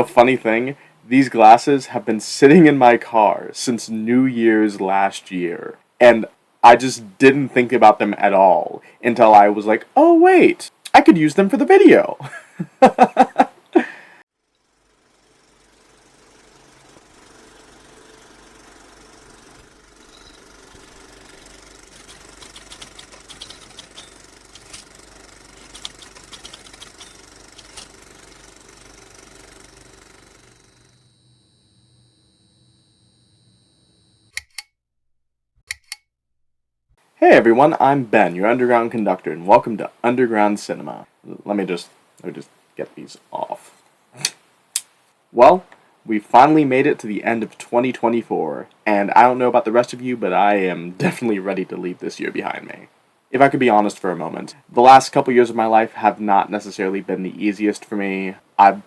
Funny thing, these glasses have been sitting in my car since New Year's last year. And I just didn't think about them at all until I was like, oh wait, I could use them for the video. Hey everyone, I'm Ben, your underground conductor, and welcome to Underground Cinema. Let me just get these off. Well, we finally made it to the end of 2024, and I don't know about the rest of you, but I am definitely ready to leave this year behind me. If I could be honest for a moment, the last couple years of my life have not necessarily been the easiest for me. I've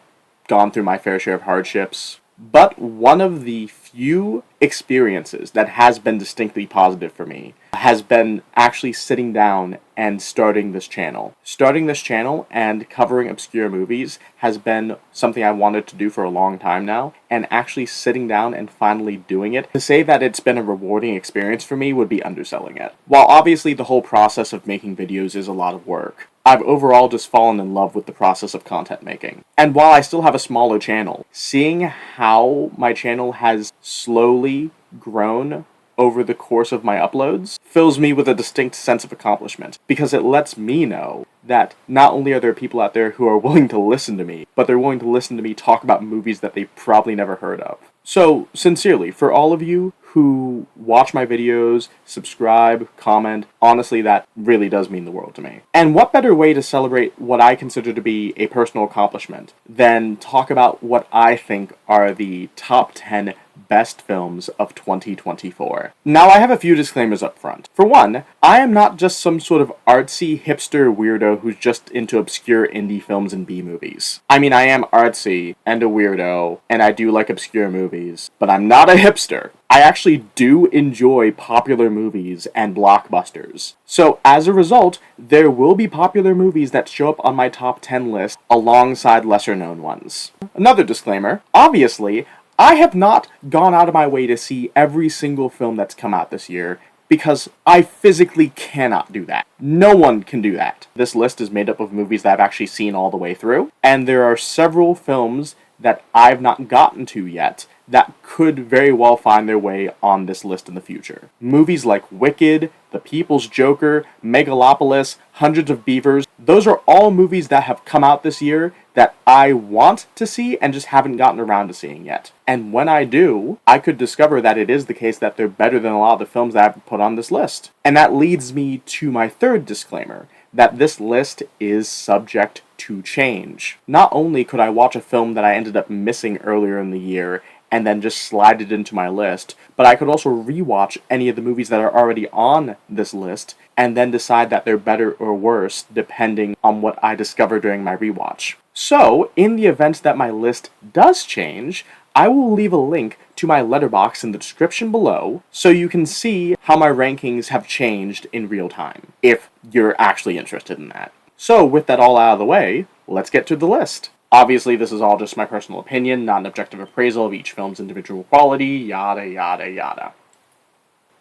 gone through my fair share of hardships. But one of the few experiences that has been distinctly positive for me has been actually sitting down and starting this channel. Starting this channel and covering obscure movies has been something I wanted to do for a long time now, and actually sitting down and finally doing it, to say that it's been a rewarding experience for me would be underselling it. While obviously the whole process of making videos is a lot of work, I've overall just fallen in love with the process of content making. And while I still have a smaller channel, seeing how my channel has slowly grown over the course of my uploads fills me with a distinct sense of accomplishment, because it lets me know that not only are there people out there who are willing to listen to me, but they're willing to listen to me talk about movies that they've probably never heard of. So, sincerely, for all of you who watch my videos, subscribe, comment, honestly, that really does mean the world to me. And what better way to celebrate what I consider to be a personal accomplishment than talk about what I think are the top 10 best films of 2024. Now, I have a few disclaimers up front. For one, I am not just some sort of artsy hipster weirdo who's just into obscure indie films and B-movies. I mean, I am artsy and a weirdo, and I do like obscure movies, but I'm not a hipster. I actually do enjoy popular movies and blockbusters. So, as a result, there will be popular movies that show up on my top 10 list alongside lesser-known ones. Another disclaimer, obviously, I have not gone out of my way to see every single film that's come out this year, because I physically cannot do that. No one can do that. This list is made up of movies that I've actually seen all the way through, and there are several films that I've not gotten to yet that could very well find their way on this list in the future. Movies like Wicked, The People's Joker, Megalopolis, Hundreds of Beavers, those are all movies that have come out this year that I want to see and just haven't gotten around to seeing yet. And when I do, I could discover that it is the case that they're better than a lot of the films that I've put on this list. And that leads me to my third disclaimer, that this list is subject to change. Not only could I watch a film that I ended up missing earlier in the year and then just slide it into my list, but I could also rewatch any of the movies that are already on this list and then decide that they're better or worse depending on what I discover during my rewatch. So, in the event that my list does change, I will leave a link to my letterbox in the description below so you can see how my rankings have changed in real time, if you're actually interested in that. So, with that all out of the way, let's get to the list. Obviously, this is all just my personal opinion, not an objective appraisal of each film's individual quality, yada yada yada.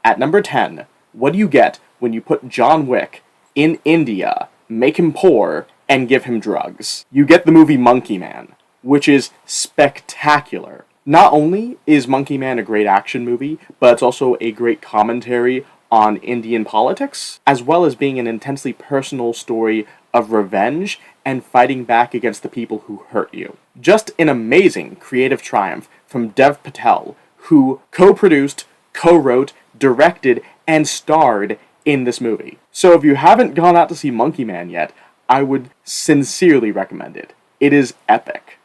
At number 10, what do you get when you put John Wick in India, make him poor, and give him drugs? You get the movie Monkey Man, which is spectacular. Not only is Monkey Man a great action movie, but it's also a great commentary on Indian politics, as well as being an intensely personal story of revenge and fighting back against the people who hurt you. Just an amazing creative triumph from Dev Patel, who co-produced, co-wrote, directed, and starred in this movie. So if you haven't gone out to see Monkey Man yet, I would sincerely recommend it. It is epic.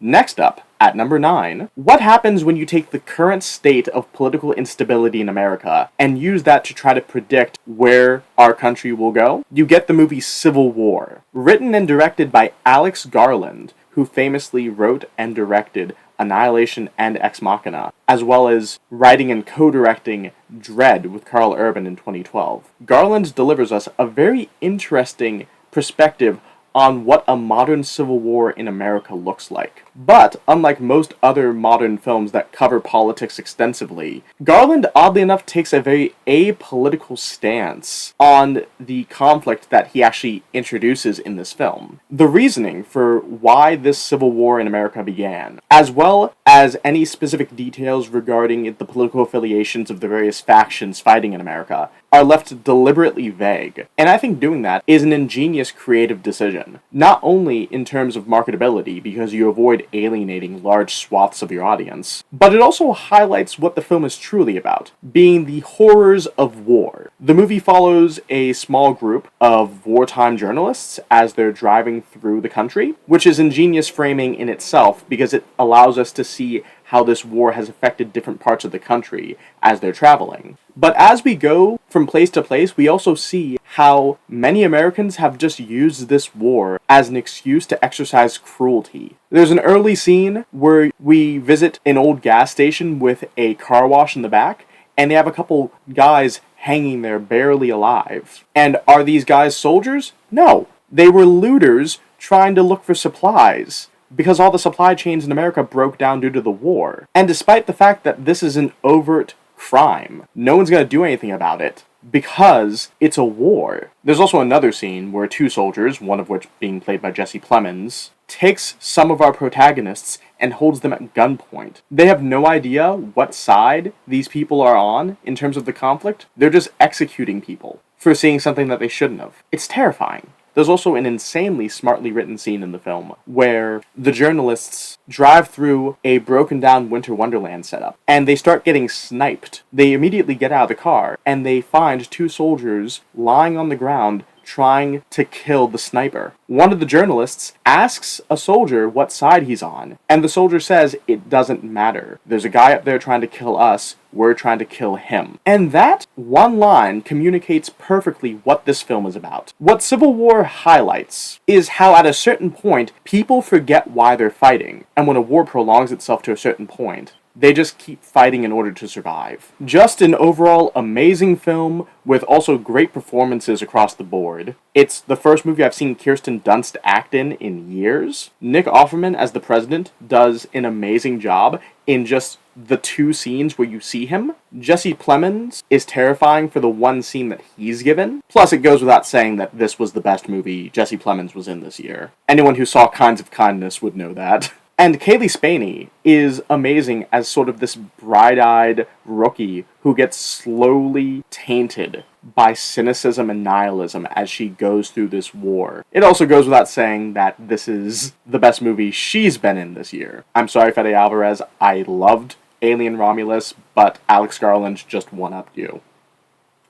Next up, at number 9, what happens when you take the current state of political instability in America and use that to try to predict where our country will go? You get the movie Civil War. Written and directed by Alex Garland, who famously wrote and directed Annihilation and Ex Machina, as well as writing and co-directing Dredd with Carl Urban in 2012. Garland delivers us a very interesting perspective on what a modern civil war in America looks like. But, unlike most other modern films that cover politics extensively, Garland, oddly enough, takes a very apolitical stance on the conflict that he actually introduces in this film. The reasoning for why this civil war in America began, as well as any specific details regarding the political affiliations of the various factions fighting in America, are left deliberately vague. And I think doing that is an ingenious creative decision. Not only in terms of marketability, because you avoid alienating large swaths of your audience, but it also highlights what the film is truly about, being the horrors of war. The movie follows a small group of wartime journalists as they're driving through the country, which is ingenious framing in itself because it allows us to see how this war has affected different parts of the country as they're traveling. But as we go from place to place, we also see how many Americans have just used this war as an excuse to exercise cruelty. There's an early scene where we visit an old gas station with a car wash in the back, and they have a couple guys hanging there barely alive. And are these guys soldiers? No. They were looters trying to look for supplies, because all the supply chains in America broke down due to the war. And despite the fact that this is an overt crime, no one's going to do anything about it because it's a war. There's also another scene where two soldiers, one of which being played by Jesse Plemons, takes some of our protagonists and holds them at gunpoint. They have no idea what side these people are on in terms of the conflict. They're just executing people for seeing something that they shouldn't have. It's terrifying. There's also an insanely smartly written scene in the film where the journalists drive through a broken down Winter Wonderland setup and they start getting sniped. They immediately get out of the car and they find two soldiers lying on the ground trying to kill the sniper. One of the journalists asks a soldier what side he's on, and the soldier says, "It doesn't matter. There's a guy up there trying to kill us, we're trying to kill him." And that one line communicates perfectly what this film is about. What Civil War highlights is how at a certain point, people forget why they're fighting, and when a war prolongs itself to a certain point, they just keep fighting in order to survive. Just an overall amazing film with also great performances across the board. It's the first movie I've seen Kirsten Dunst act in years. Nick Offerman as the president does an amazing job in just the two scenes where you see him. Jesse Plemons is terrifying for the one scene that he's given. Plus, it goes without saying that this was the best movie Jesse Plemons was in this year. Anyone who saw Kinds of Kindness would know that. And Kaylee Spaney is amazing as sort of this bright-eyed rookie who gets slowly tainted by cynicism and nihilism as she goes through this war. It also goes without saying that this is the best movie she's been in this year. I'm sorry, Fede Alvarez, I loved Alien Romulus, but Alex Garland just one-upped you.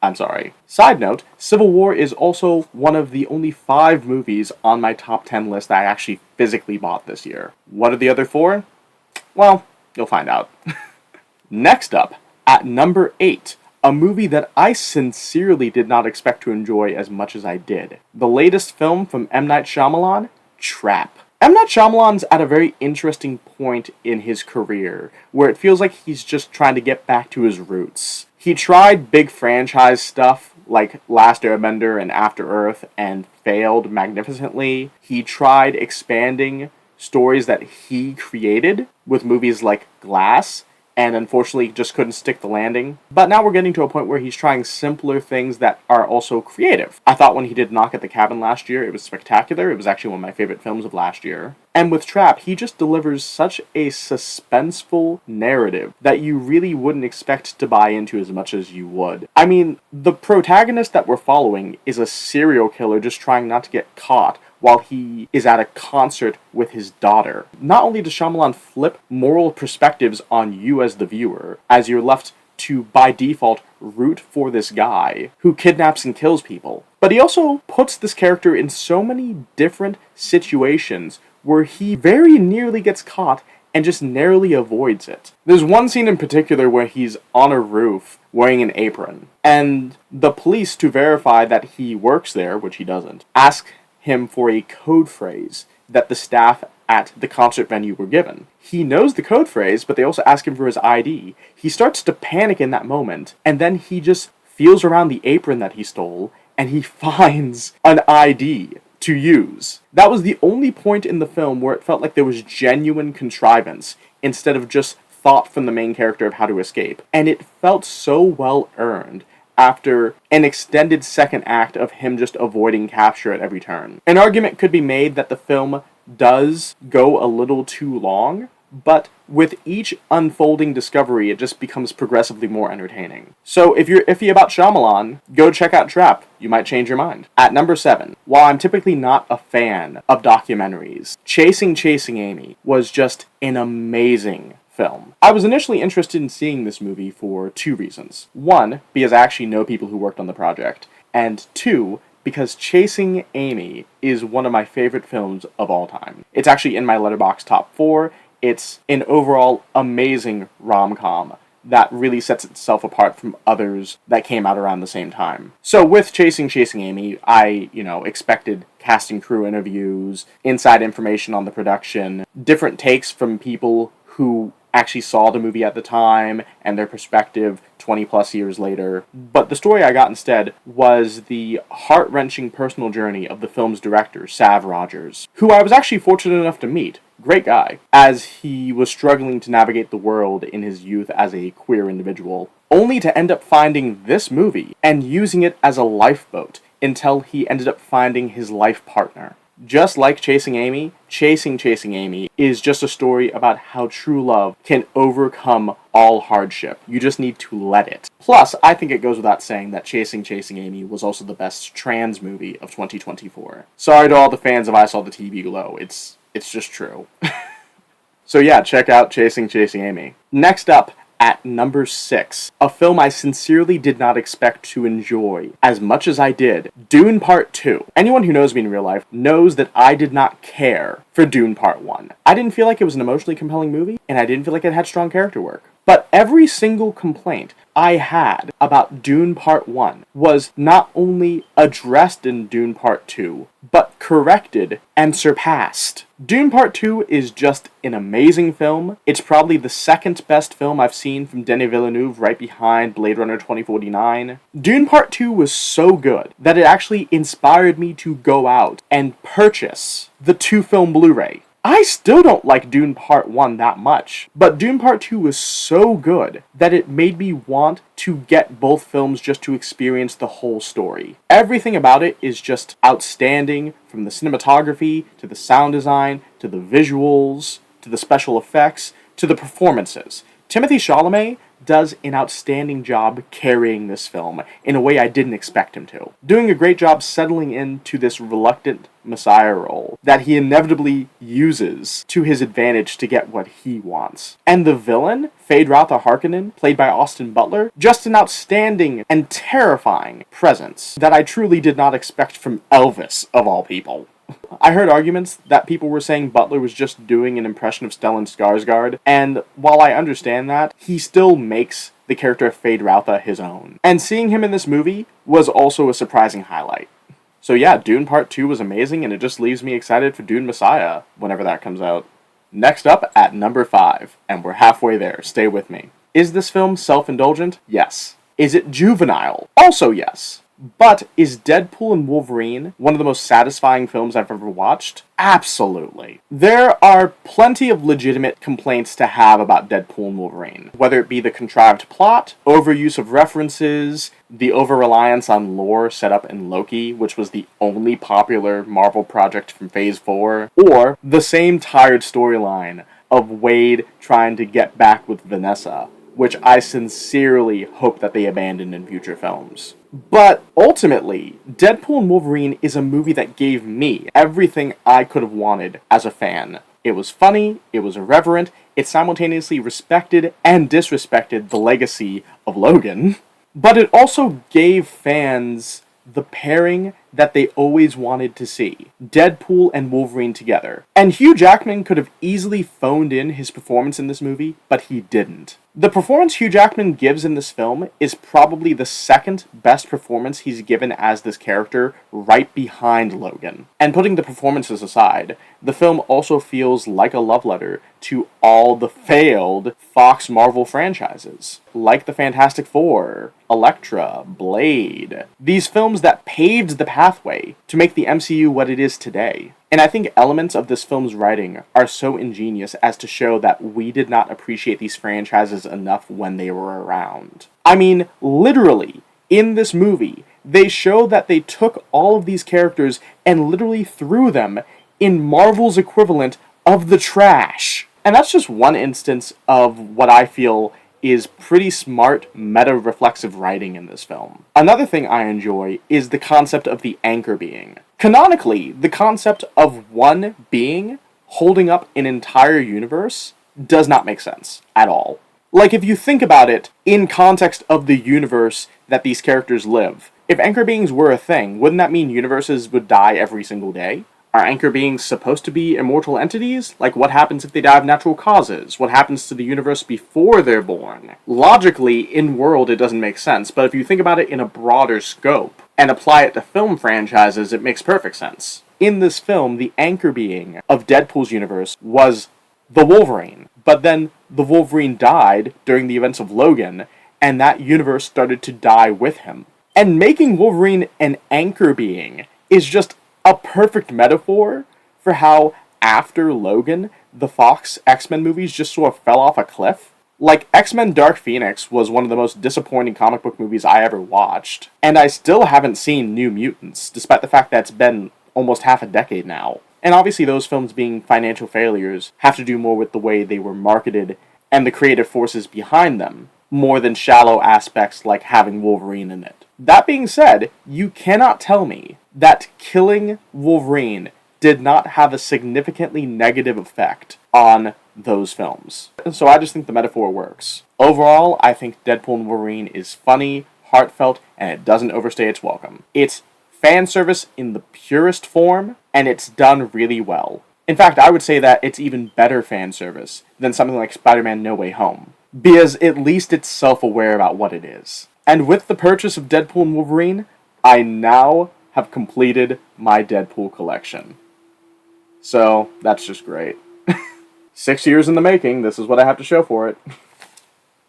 I'm sorry. Side note, Civil War is also one of the only 5 movies on my top 10 list that I actually physically bought this year. What are the other 4? Well, you'll find out. Next up, at number 8, a movie that I sincerely did not expect to enjoy as much as I did. The latest film from M. Night Shyamalan, Trap. M. Night Shyamalan's at a very interesting point in his career, where it feels like he's just trying to get back to his roots. He tried big franchise stuff like Last Airbender and After Earth and failed magnificently. He tried expanding stories that he created with movies like Glass, and unfortunately just couldn't stick the landing. But now we're getting to a point where he's trying simpler things that are also creative. I thought when he did Knock at the Cabin last year, it was spectacular. It was actually one of my favorite films of last year. And with Trap, he just delivers such a suspenseful narrative that you really wouldn't expect to buy into as much as you would. I mean, the protagonist that we're following is a serial killer just trying not to get caught while he is at a concert with his daughter. Not only does Shyamalan flip moral perspectives on you as the viewer, as you're left to, by default, root for this guy who kidnaps and kills people, but he also puts this character in so many different situations where he very nearly gets caught and just narrowly avoids it. There's one scene in particular where he's on a roof wearing an apron, and the police, to verify that he works there, which he doesn't, ask him for a code phrase that the staff at the concert venue were given. He knows the code phrase, but they also ask him for his ID. He starts to panic in that moment, and then he just feels around the apron that he stole, and he finds an ID to use. That was the only point in the film where it felt like there was genuine contrivance instead of just thought from the main character of how to escape. And it felt so well earned after an extended second act of him just avoiding capture at every turn. An argument could be made that the film does go a little too long, but with each unfolding discovery, it just becomes progressively more entertaining. So if you're iffy about Shyamalan, go check out Trap. You might change your mind. At number 7, while I'm typically not a fan of documentaries, Chasing Amy was just an amazing film. I was initially interested in seeing this movie for 2 reasons. 1, because I actually know people who worked on the project, and 2, because Chasing Amy is one of my favorite films of all time. It's actually in my Letterboxd top 4. It's an overall amazing rom-com that really sets itself apart from others that came out around the same time. So with Chasing Amy, I, expected cast and crew interviews, inside information on the production, different takes from people who actually saw the movie at the time and their perspective 20 plus years later. But the story I got instead was the heart-wrenching personal journey of the film's director, Sav Rogers, who I was actually fortunate enough to meet. Great guy, as he was struggling to navigate the world in his youth as a queer individual, only to end up finding this movie and using it as a lifeboat until he ended up finding his life partner. Just like Chasing Amy is just a story about how true love can overcome all hardship. You just need to let it. Plus, I think it goes without saying that Chasing Amy was also the best trans movie of 2024. Sorry to all the fans of I Saw the TV Glow, it's just true. So yeah, check out Chasing Amy. Next up, at number 6, a film I sincerely did not expect to enjoy as much as I did, Dune Part 2. Anyone who knows me in real life knows that I did not care for Dune Part 1. I didn't feel like it was an emotionally compelling movie, and I didn't feel like it had strong character work. But every single complaint I had about Dune Part 1 was not only addressed in Dune Part 2, but corrected and surpassed. Dune Part 2 is just an amazing film. It's probably the second best film I've seen from Denis Villeneuve, right behind Blade Runner 2049. Dune Part 2 was so good that it actually inspired me to go out and purchase the 2-film Blu-ray. I still don't like Dune Part 1 that much, but Dune Part 2 was so good that it made me want to get both films just to experience the whole story. Everything about it is just outstanding, from the cinematography, to the sound design, to the visuals, to the special effects, to the performances. Timothée Chalamet does an outstanding job carrying this film in a way I didn't expect him to. Doing a great job settling into this reluctant messiah role that he inevitably uses to his advantage to get what he wants. And the villain, Feyd-Rautha Harkonnen, played by Austin Butler, just an outstanding and terrifying presence that I truly did not expect from Elvis, of all people. I heard arguments that people were saying Butler was just doing an impression of Stellan Skarsgård, and while I understand that, he still makes the character of Feyd-Rautha his own. And seeing him in this movie was also a surprising highlight. So yeah, Dune Part 2 was amazing, and it just leaves me excited for Dune Messiah whenever that comes out. Next up, at number 5, and we're halfway there, stay with me. Is this film self-indulgent? Yes. Is it juvenile? Also yes. But is Deadpool and Wolverine one of the most satisfying films I've ever watched? Absolutely. There are plenty of legitimate complaints to have about Deadpool and Wolverine, whether it be the contrived plot, overuse of references, the over-reliance on lore set up in Loki, which was the only popular Marvel project from Phase 4, or the same tired storyline of Wade trying to get back with Vanessa, which I sincerely hope that they abandon in future films. But ultimately, Deadpool and Wolverine is a movie that gave me everything I could have wanted as a fan. It was funny, it was irreverent, it simultaneously respected and disrespected the legacy of Logan, but it also gave fans the pairing that they always wanted to see. Deadpool and Wolverine together. And Hugh Jackman could have easily phoned in his performance in this movie, but he didn't. The performance Hugh Jackman gives in this film is probably the second best performance he's given as this character, right behind Logan. And putting the performances aside, the film also feels like a love letter to all the failed Fox Marvel franchises, like the Fantastic Four, Elektra, Blade. These films that paved the pathway to make the MCU what it is today. And I think elements of this film's writing are so ingenious as to show that we did not appreciate these franchises enough when they were around. I mean, literally, in this movie, they show that they took all of these characters and literally threw them in Marvel's equivalent of the trash. And that's just one instance of what I feel is pretty smart meta-reflexive writing in this film. Another thing I enjoy is the concept of the anchor being. Canonically, the concept of one being holding up an entire universe does not make sense at all. Like, if you think about it in context of the universe that these characters live, if anchor beings were a thing, wouldn't that mean universes would die every single day? Are anchor beings supposed to be immortal entities? Like, what happens if they die of natural causes? What happens to the universe before they're born? Logically, in world, it doesn't make sense, but if you think about it in a broader scope and apply it to film franchises, it makes perfect sense. In this film, the anchor being of Deadpool's universe was the Wolverine, but then the Wolverine died during the events of Logan, and that universe started to die with him. And making Wolverine an anchor being is just a perfect metaphor for how, after Logan, the Fox X-Men movies just sort of fell off a cliff. Like, X-Men Dark Phoenix was one of the most disappointing comic book movies I ever watched, and I still haven't seen New Mutants, despite the fact that it's been almost half a decade now. And obviously those films being financial failures have to do more with the way they were marketed and the creative forces behind them, more than shallow aspects like having Wolverine in it. That being said, you cannot tell me that killing Wolverine did not have a significantly negative effect on those films. So I just think the metaphor works. Overall, I think Deadpool and Wolverine is funny, heartfelt, and it doesn't overstay its welcome. It's fan service in the purest form, and it's done really well. In fact, I would say that it's even better fan service than something like Spider-Man No Way Home, because at least it's self-aware about what it is. And with the purchase of Deadpool and Wolverine, I now have completed my Deadpool collection. So, that's just great. 6 years in the making, this is what I have to show for it.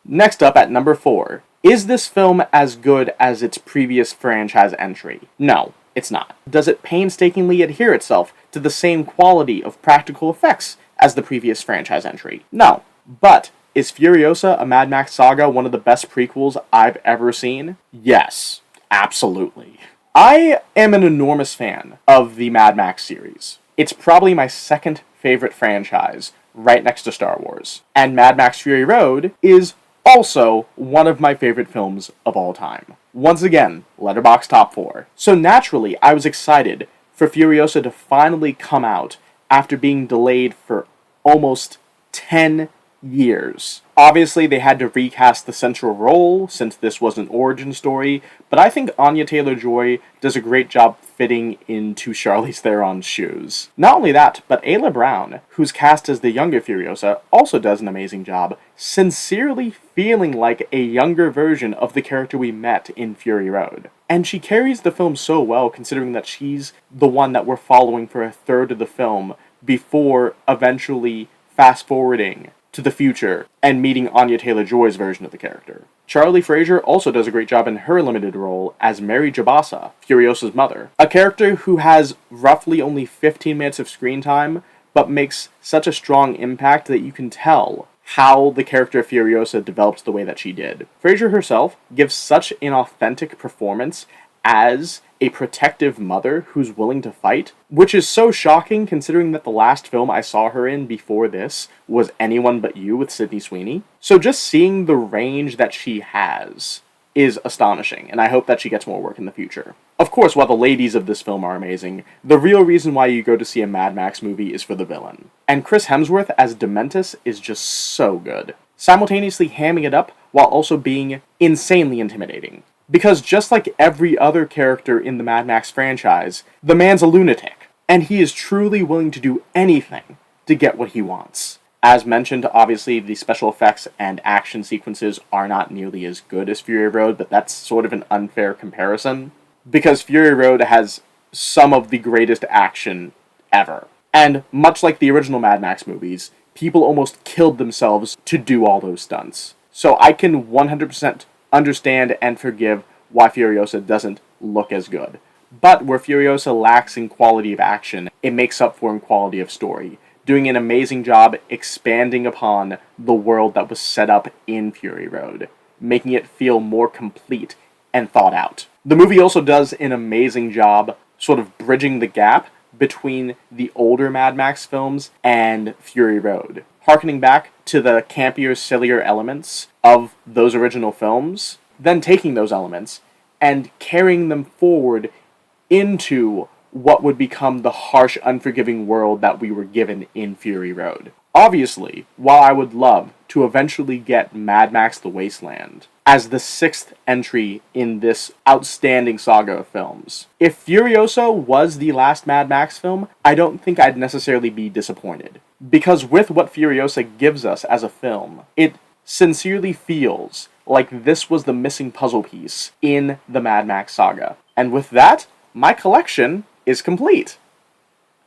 Next up at number 4. Is this film as good as its previous franchise entry? No, it's not. Does it painstakingly adhere itself to the same quality of practical effects as the previous franchise entry? No. But is Furiosa, a Mad Max Saga, one of the best prequels I've ever seen? Yes, absolutely. I am an enormous fan of the Mad Max series. It's probably my second favorite franchise, right next to Star Wars. And Mad Max Fury Road is also one of my favorite films of all time. Once again, Letterboxd top 4. So naturally, I was excited for Furiosa to finally come out after being delayed for almost 10 years. Obviously, they had to recast the central role since this was an origin story, but I think Anya Taylor-Joy does a great job fitting into Charlize Theron's shoes. Not only that, but Ayla Brown, who's cast as the younger Furiosa, also does an amazing job, sincerely feeling like a younger version of the character we met in Fury Road. And she carries the film so well, considering that she's the one that we're following for a third of the film before eventually fast-forwarding to the future and meeting Anya Taylor-Joy's version of the character. Charlie Fraser also does a great job in her limited role as Mary Jabasa, Furiosa's mother, a character who has roughly only 15 minutes of screen time, but makes such a strong impact that you can tell how the character of Furiosa developed the way that she did. Fraser herself gives such an authentic performance as a protective mother who's willing to fight, which is so shocking considering that the last film I saw her in before this was Anyone But You with Sydney Sweeney. So just seeing the range that she has is astonishing, and I hope that she gets more work in the future. Of course, while the ladies of this film are amazing, the real reason why you go to see a Mad Max movie is for the villain. And Chris Hemsworth as Dementus is just so good, simultaneously hamming it up while also being insanely intimidating. Because just like every other character in the Mad Max franchise, the man's a lunatic, and he is truly willing to do anything to get what he wants. As mentioned, obviously, the special effects and action sequences are not nearly as good as Fury Road, but that's sort of an unfair comparison, because Fury Road has some of the greatest action ever. And much like the original Mad Max movies, people almost killed themselves to do all those stunts. So I can 100% understand and forgive why Furiosa doesn't look as good. But where Furiosa lacks in quality of action, it makes up for in quality of story, doing an amazing job expanding upon the world that was set up in Fury Road, making it feel more complete and thought out. The movie also does an amazing job sort of bridging the gap between the older Mad Max films and Fury Road, harkening back to the campier, sillier elements of those original films, then taking those elements and carrying them forward into what would become the harsh, unforgiving world that we were given in Fury Road. Obviously, while I would love to eventually get Mad Max The Wasteland as the 6th entry in this outstanding saga of films, if Furiosa was the last Mad Max film, I don't think I'd necessarily be disappointed. Because with what Furiosa gives us as a film, it sincerely feels like this was the missing puzzle piece in the Mad Max saga. And with that, my collection is complete.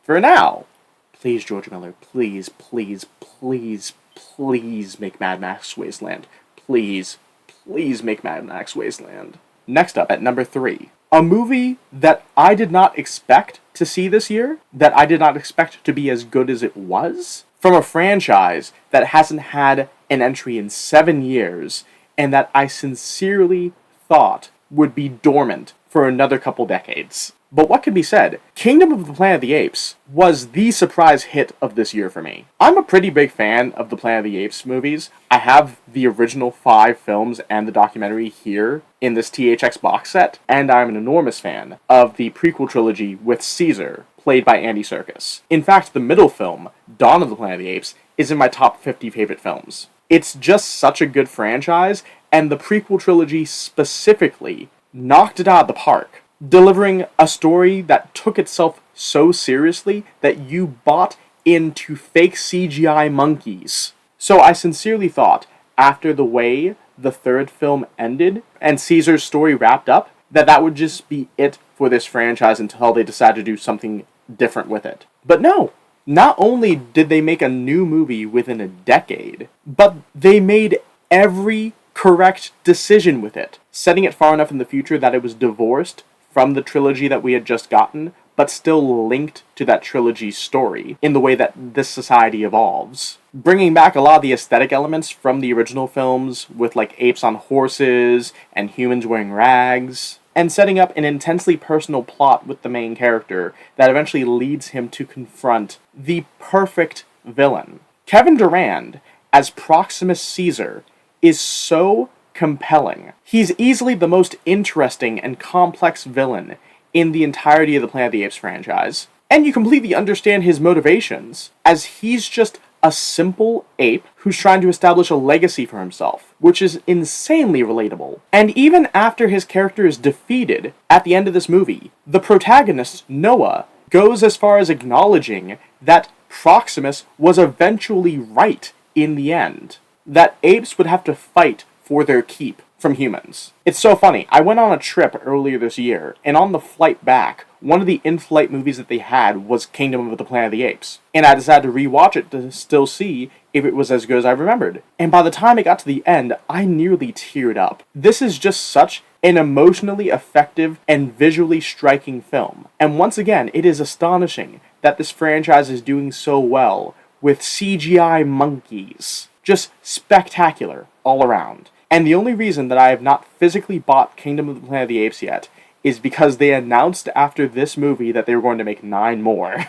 For now. Please, George Miller, please, please, please, please make Mad Max Wasteland. Please, please make Mad Max Wasteland. Next up, at number 3. A movie that I did not expect to see this year, that I did not expect to be as good as it was, from a franchise that hasn't had an entry in 7 years, and that I sincerely thought would be dormant for another couple decades. But what can be said? Kingdom of the Planet of the Apes was the surprise hit of this year for me. I'm a pretty big fan of the Planet of the Apes movies. I have the original 5 films and the documentary here in this THX box set, and I'm an enormous fan of the prequel trilogy with Caesar, played by Andy Serkis. In fact, the middle film, Dawn of the Planet of the Apes, is in my top 50 favorite films. It's just such a good franchise, and the prequel trilogy specifically knocked it out of the park, delivering a story that took itself so seriously that you bought into fake CGI monkeys. So I sincerely thought, after the way the third film ended and Caesar's story wrapped up, that would just be it for this franchise until they decide to do something different with it. But no, not only did they make a new movie within a decade, but they made every correct decision with it, setting it far enough in the future that it was divorced from the trilogy that we had just gotten, but still linked to that trilogy's story in the way that this society evolves. Bringing back a lot of the aesthetic elements from the original films, with like apes on horses and humans wearing rags, and setting up an intensely personal plot with the main character that eventually leads him to confront the perfect villain. Kevin Durand, as Proximus Caesar, is so compelling. He's easily the most interesting and complex villain in the entirety of the Planet of the Apes franchise. And you completely understand his motivations, as he's just a simple ape who's trying to establish a legacy for himself, which is insanely relatable. And even after his character is defeated at the end of this movie, the protagonist, Noah, goes as far as acknowledging that Proximus was eventually right in the end. That apes would have to fight for their keep from humans. It's so funny. I went on a trip earlier this year, and on the flight back, one of the in-flight movies that they had was Kingdom of the Planet of the Apes. And I decided to rewatch it to still see if it was as good as I remembered. And by the time it got to the end, I nearly teared up. This is just such an emotionally effective and visually striking film. And once again, it is astonishing that this franchise is doing so well with CGI monkeys. Just spectacular all around. And the only reason that I have not physically bought Kingdom of the Planet of the Apes yet is because they announced after this movie that they were going to make 9 more.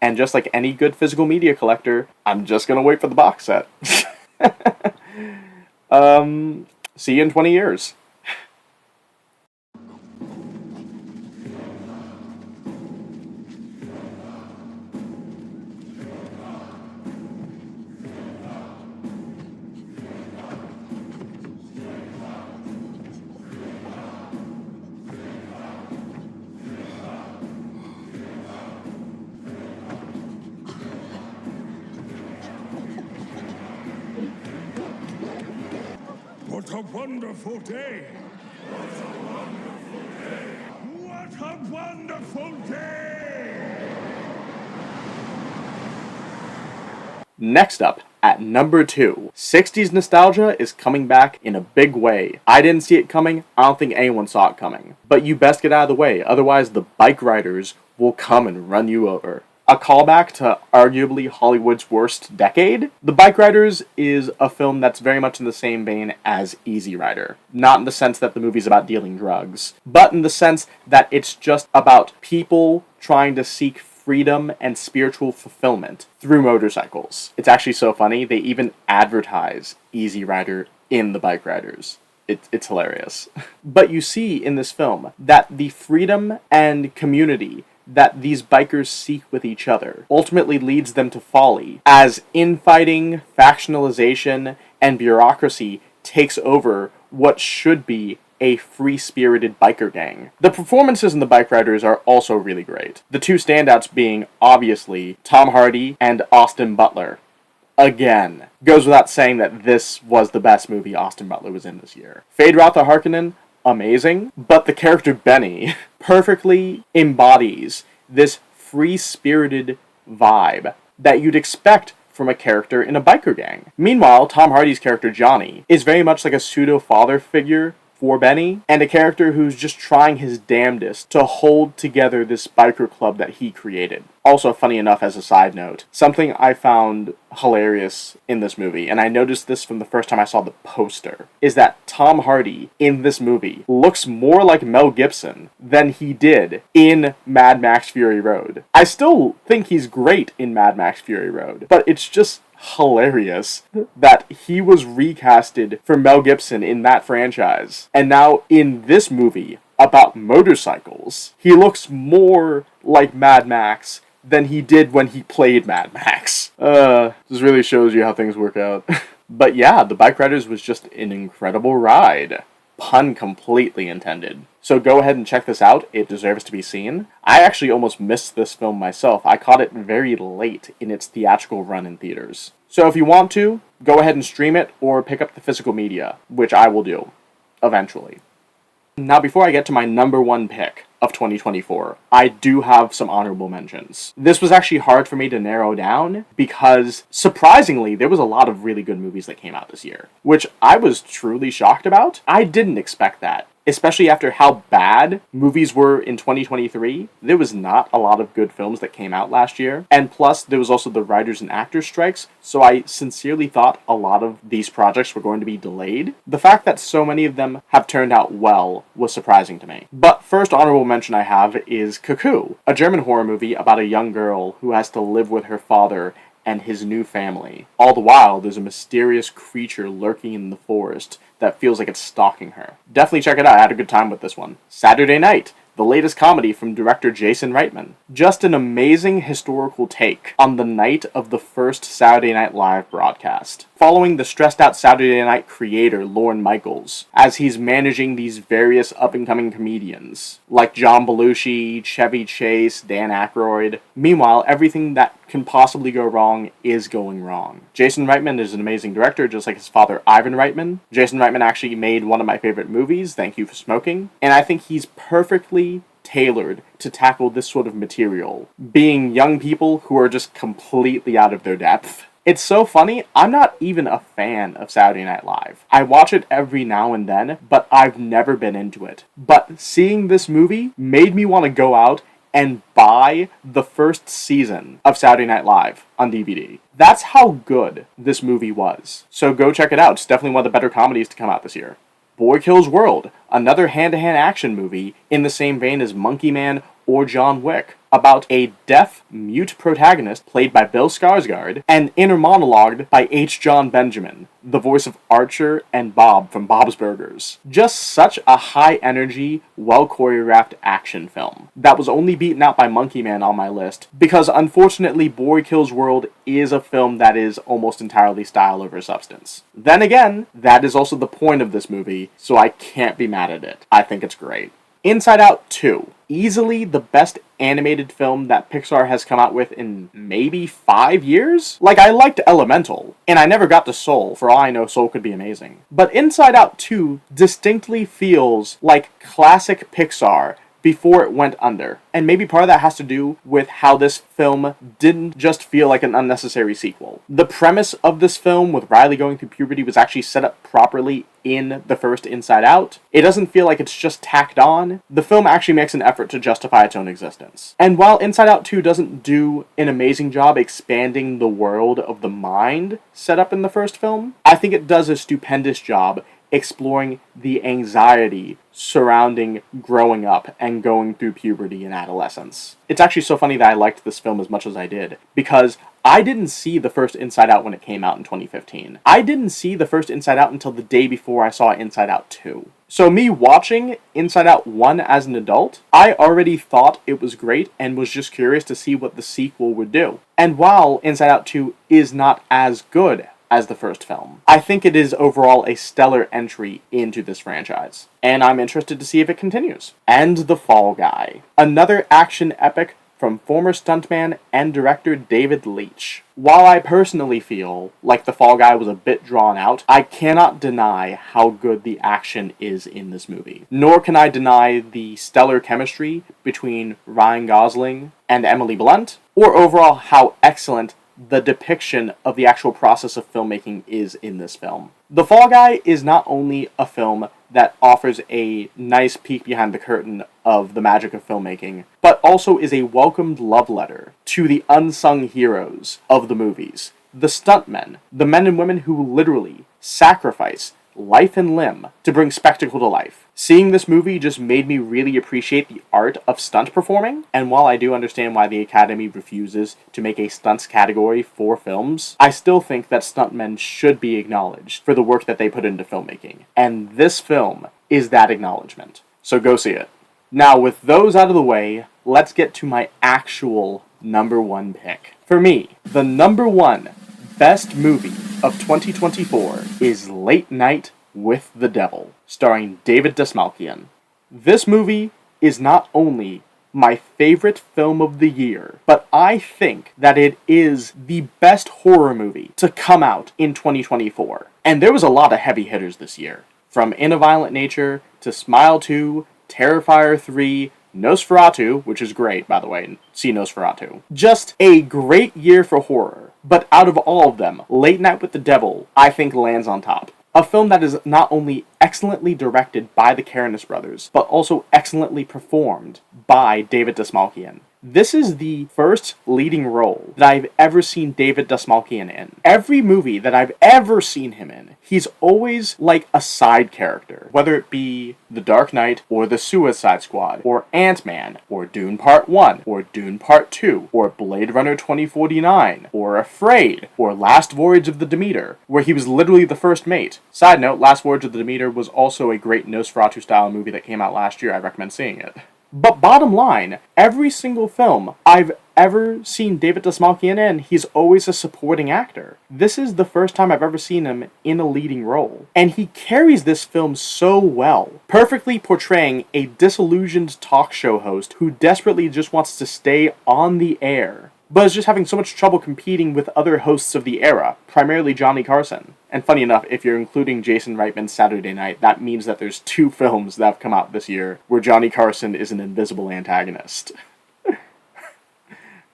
And just like any good physical media collector, I'm just going to wait for the box set. See you in 20 years. What a wonderful day! What a wonderful day! What a wonderful day! Next up, at number 2, 60s nostalgia is coming back in a big way. I didn't see it coming, I don't think anyone saw it coming. But you best get out of the way, otherwise the Bikeriders will come and run you over. A callback to arguably Hollywood's worst decade? The Bikeriders is a film that's very much in the same vein as Easy Rider. Not in the sense that the movie's about dealing drugs, but in the sense that it's just about people trying to seek freedom and spiritual fulfillment through motorcycles. It's actually so funny, they even advertise Easy Rider in the Bikeriders. It's hilarious. But you see in this film that the freedom and community that these bikers seek with each other ultimately leads them to folly, as infighting, factionalization, and bureaucracy takes over what should be a free-spirited biker gang. The performances in the Bikeriders are also really great. The two standouts being, obviously, Tom Hardy and Austin Butler. Again, goes without saying that this was the best movie Austin Butler was in this year. Fade-Ratha Harkonnen, amazing, but the character Benny perfectly embodies this free-spirited vibe that you'd expect from a character in a biker gang. Meanwhile, Tom Hardy's character Johnny is very much like a pseudo-father figure for Benny, and a character who's just trying his damnedest to hold together this biker club that he created. Also, funny enough, as a side note, something I found hilarious in this movie, and I noticed this from the first time I saw the poster, is that Tom Hardy in this movie looks more like Mel Gibson than he did in Mad Max Fury Road. I still think he's great in Mad Max Fury Road, but it's just hilarious that he was recasted for Mel Gibson in that franchise. And now in this movie about motorcycles, he looks more like Mad Max than he did when he played Mad Max. This really shows you how things work out. But yeah, the Bikeriders was just an incredible ride. Pun completely intended. So go ahead and check this out, it deserves to be seen. I actually almost missed this film myself. I caught it very late in its theatrical run in theaters. So if you want to, go ahead and stream it or pick up the physical media, which I will do, eventually. Now before I get to my number 1 pick of 2024, I do have some honorable mentions. This was actually hard for me to narrow down because, surprisingly, there was a lot of really good movies that came out this year, which I was truly shocked about. I didn't expect that. Especially after how bad movies were in 2023, there was not a lot of good films that came out last year. And plus, there was also the writers and actors strikes, so I sincerely thought a lot of these projects were going to be delayed. The fact that so many of them have turned out well was surprising to me. But first honorable mention I have is Cuckoo, a German horror movie about a young girl who has to live with her father and his new family. All the while, there's a mysterious creature lurking in the forest that feels like it's stalking her. Definitely check it out, I had a good time with this one. Saturday Night, the latest comedy from director Jason Reitman. Just an amazing historical take on the night of the first Saturday Night Live broadcast, following the stressed-out Saturday Night creator Lorne Michaels, as he's managing these various up-and-coming comedians, like John Belushi, Chevy Chase, Dan Aykroyd. Meanwhile, everything that can possibly go wrong is going wrong. Jason Reitman is an amazing director, just like his father Ivan Reitman. Jason Reitman actually made one of my favorite movies, Thank You for Smoking, and I think he's perfectly tailored to tackle this sort of material, being young people who are just completely out of their depth. It's so funny, I'm not even a fan of Saturday Night Live. I watch it every now and then, but I've never been into it. But seeing this movie made me want to go out and buy the first season of Saturday Night Live on DVD. That's how good this movie was. So go check it out, it's definitely one of the better comedies to come out this year. Boy Kills World, another hand-to-hand action movie in the same vein as Monkey Man or John Wick, about a deaf, mute protagonist played by Bill Skarsgård and inner monologued by H. John Benjamin, the voice of Archer and Bob from Bob's Burgers. Just such a high-energy, well-choreographed action film that was only beaten out by Monkey Man on my list because unfortunately Boy Kills World is a film that is almost entirely style over substance. Then again, that is also the point of this movie, so I can't be mad at it. I think it's great. Inside Out 2. Easily the best animated film that Pixar has come out with in maybe 5 years? Like, I liked Elemental, and I never got to Soul, for all I know Soul could be amazing. But Inside Out 2 distinctly feels like classic Pixar before it went under. And maybe part of that has to do with how this film didn't just feel like an unnecessary sequel. The premise of this film with Riley going through puberty was actually set up properly in the first Inside Out. It doesn't feel like it's just tacked on. The film actually makes an effort to justify its own existence. And while Inside Out 2 doesn't do an amazing job expanding the world of the mind set up in the first film, I think it does a stupendous job exploring the anxiety surrounding growing up and going through puberty and adolescence. It's actually so funny that I liked this film as much as I did, because I didn't see the first Inside Out when it came out in 2015. I didn't see the first Inside Out until the day before I saw Inside Out 2. So me watching Inside Out 1 as an adult, I already thought it was great and was just curious to see what the sequel would do. And while Inside Out 2 is not as good as the first film, I think it is overall a stellar entry into this franchise, and I'm interested to see if it continues. And The Fall Guy. Another action epic from former stuntman and director David Leitch. While I personally feel like The Fall Guy was a bit drawn out, I cannot deny how good the action is in this movie. Nor can I deny the stellar chemistry between Ryan Gosling and Emily Blunt, or overall how excellent the depiction of the actual process of filmmaking is in this film. The Fall Guy is not only a film that offers a nice peek behind the curtain of the magic of filmmaking, but also is a welcomed love letter to the unsung heroes of the movies. The stuntmen, the men and women who literally sacrifice life and limb to bring spectacle to life. Seeing this movie just made me really appreciate the art of stunt performing, and while I do understand why the Academy refuses to make a stunts category for films, I still think that stuntmen should be acknowledged for the work that they put into filmmaking, and this film is that acknowledgement. So go see it. Now, with those out of the way, let's get to my actual number one pick. For me, the number one best movie of 2024 is Late Night with the Devil, starring David Dastmalchian. This movie is not only my favorite film of the year, but I think that it is the best horror movie to come out in 2024. And there was a lot of heavy hitters this year. From In a Violent Nature, to Smile 2, Terrifier 3, Nosferatu, which is great, by the way, see Nosferatu. Just a great year for horror. But out of all of them, Late Night with the Devil, I think lands on top. A film that is not only excellently directed by the Caranis brothers, but also excellently performed by David Dastmalchian. This is the first leading role that I've ever seen David Dastmalchian in. Every movie that I've ever seen him in, he's always like a side character. Whether it be The Dark Knight, or The Suicide Squad, or Ant-Man, or Dune Part 1, or Dune Part 2, or Blade Runner 2049, or Afraid, or Last Voyage of the Demeter, where he was literally the first mate. Side note, Last Voyage of the Demeter was also a great Nosferatu-style movie that came out last year. I recommend seeing it. But bottom line, every single film I've ever seen David Dastmalchian in, he's always a supporting actor. This is the first time I've ever seen him in a leading role. And he carries this film so well, perfectly portraying a disillusioned talk show host who desperately just wants to stay on the air, but is just having so much trouble competing with other hosts of the era, primarily Johnny Carson. And funny enough, if you're including Jason Reitman's Saturday Night, that means that there's 2 films that have come out this year where Johnny Carson is an invisible antagonist.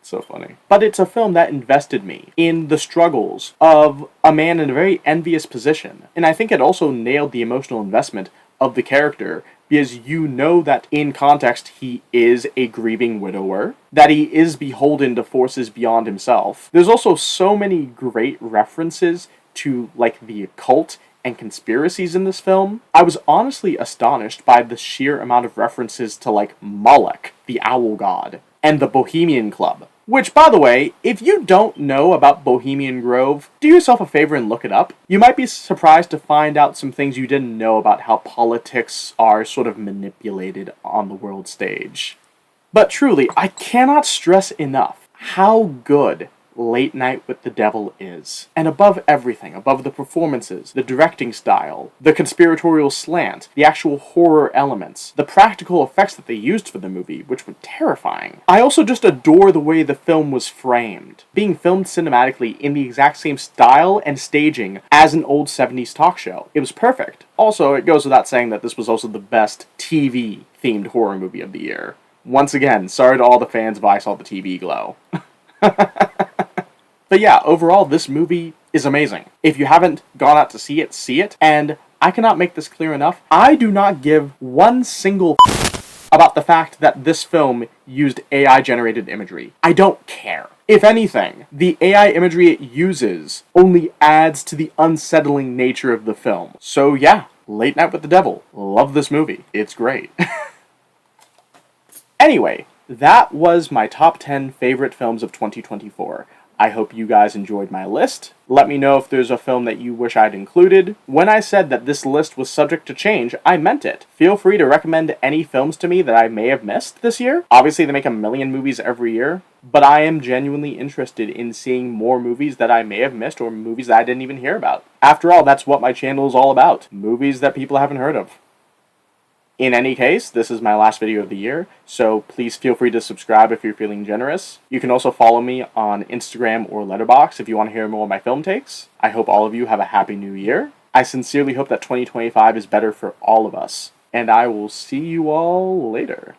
So funny. But it's a film that invested me in the struggles of a man in a very envious position. And I think it also nailed the emotional investment of the character, because you know that in context he is a grieving widower, that he is beholden to forces beyond himself. There's also so many great references to like the occult and conspiracies in this film. I was honestly astonished by the sheer amount of references to like Moloch, the owl god, and the Bohemian Club. Which, by the way, if you don't know about Bohemian Grove, do yourself a favor and look it up. You might be surprised to find out some things you didn't know about how politics are sort of manipulated on the world stage. But truly, I cannot stress enough how good Late Night with the Devil is. And above everything, above the performances, the directing style, the conspiratorial slant, the actual horror elements, the practical effects that they used for the movie, which were terrifying. I also just adore the way the film was framed, being filmed cinematically in the exact same style and staging as an old 70s talk show. It was perfect. Also, it goes without saying that this was also the best TV-themed horror movie of the year. Once again, sorry to all the fans of I Saw the TV Glow. But yeah, overall, this movie is amazing. If you haven't gone out to see it, see it. And I cannot make this clear enough. I do not give one single about the fact that this film used AI-generated imagery. I don't care. If anything, the AI imagery it uses only adds to the unsettling nature of the film. So yeah, Late Night with the Devil. Love this movie. It's great. Anyway, that was my top 10 favorite films of 2024. I hope you guys enjoyed my list. Let me know if there's a film that you wish I'd included. When I said that this list was subject to change, I meant it. Feel free to recommend any films to me that I may have missed this year. Obviously, they make a million movies every year, but I am genuinely interested in seeing more movies that I may have missed or movies that I didn't even hear about. After all, that's what my channel is all about. Movies that people haven't heard of. In any case, this is my last video of the year, so please feel free to subscribe if you're feeling generous. You can also follow me on Instagram or Letterboxd if you want to hear more of my film takes. I hope all of you have a happy new year. I sincerely hope that 2025 is better for all of us, and I will see you all later.